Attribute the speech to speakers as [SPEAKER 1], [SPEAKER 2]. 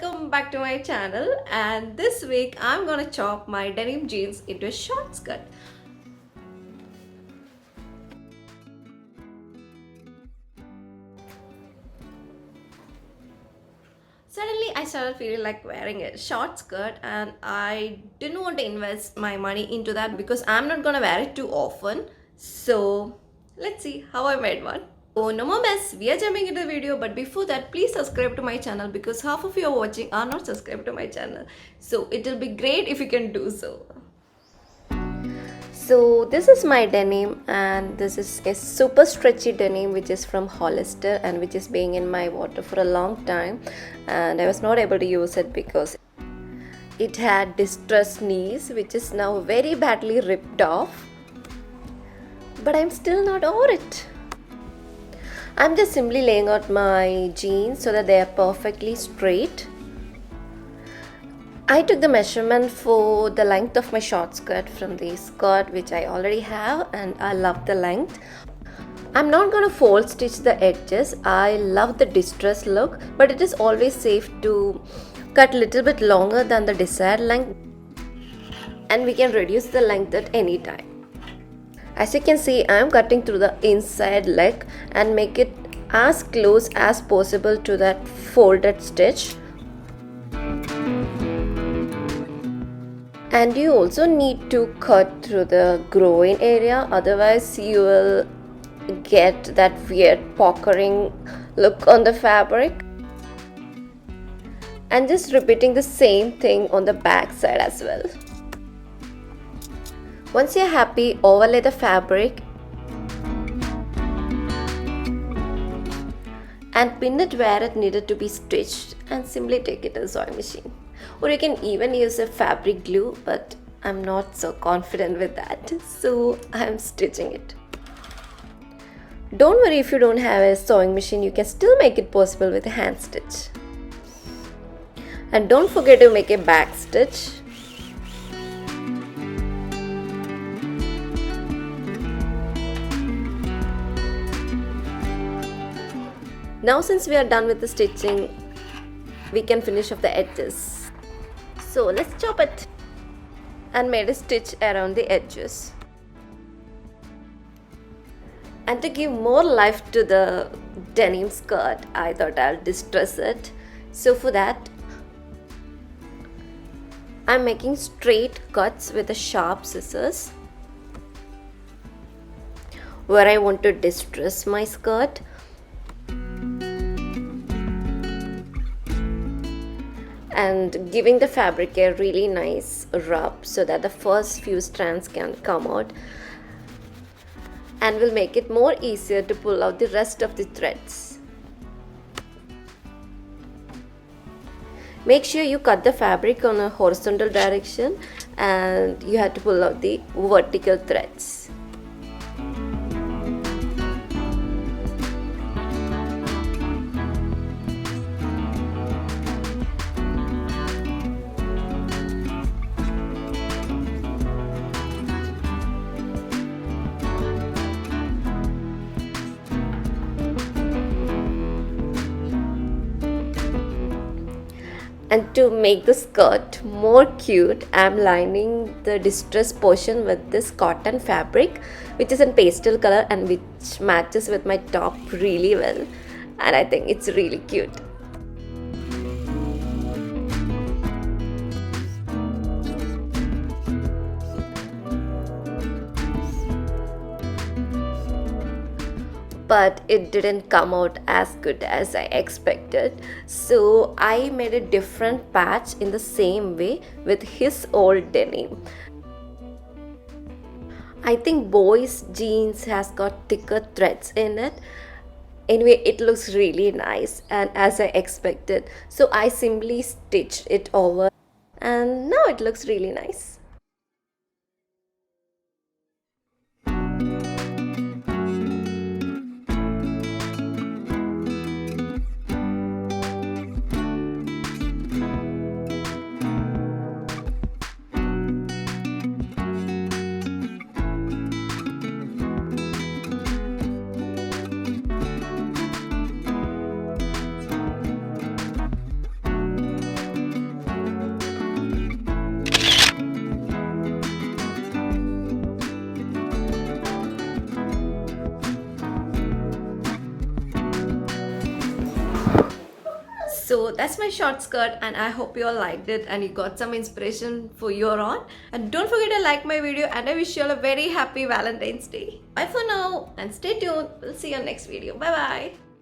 [SPEAKER 1] welcome back to my channel, and this week I'm gonna chop my denim jeans into a short skirt. Suddenly I started feeling like wearing a short skirt, and I didn't want to invest my money into that because I'm not gonna wear it too often. So let's see how I made one. So no more mess, we are jumping into the video, but before that please subscribe to my channel because half of you are watching are not subscribed to my channel. So it will be great if you can do so. So this is my denim, and this is a super stretchy denim which is from Hollister and which is being in my water for a long time, and I was not able to use it because it had distressed knees which is now very badly ripped off, but I'm still not over it. I'm just simply laying out my jeans so that they are perfectly straight. I took the measurement for the length of my short skirt from the skirt which I already have, and I love the length. I'm not going to fold stitch the edges. I love the distress look, but it is always safe to cut a little bit longer than the desired length, and we can reduce the length at any time. As you can see, I am cutting through the inside leg and make it as close as possible to that folded stitch. And you also need to cut through the groin area, otherwise you will get that weird puckering look on the fabric. And just repeating the same thing on the back side as well. Once you're happy, overlay the fabric and pin it where it needed to be stitched, and simply take it to the sewing machine. Or you can even use a fabric glue, but I'm not so confident with that, so I'm stitching it. Don't worry if you don't have a sewing machine, you can still make it possible with a hand stitch. And don't forget to make a back stitch. Now since we are done with the stitching, we can finish off the edges. So let's chop it, and made a stitch around the edges. And to give more life to the denim skirt, I thought I'll distress it. So for that, I'm making straight cuts with the sharp scissors where I want to distress my skirt. And giving the fabric a really nice rub so that the first few strands can come out, and will make it more easier to pull out the rest of the threads. Make sure you cut the fabric on a horizontal direction, and you have to pull out the vertical threads. And to make the skirt more cute, I am lining the distress portion with this cotton fabric which is in pastel color and which matches with my top really well, and I think it's really cute. But it didn't come out as good as I expected, so I made a different patch in the same way with his old denim. I think boys jeans has got thicker threads in it. Anyway, it looks really nice and as I expected, so I simply stitched it over, and now it looks really nice. So that's my short skirt, and I hope you all liked it and you got some inspiration for your own. And don't forget to like my video, and I wish you all a very happy Valentine's Day. Bye for now and stay tuned. We'll see you on next video. Bye bye.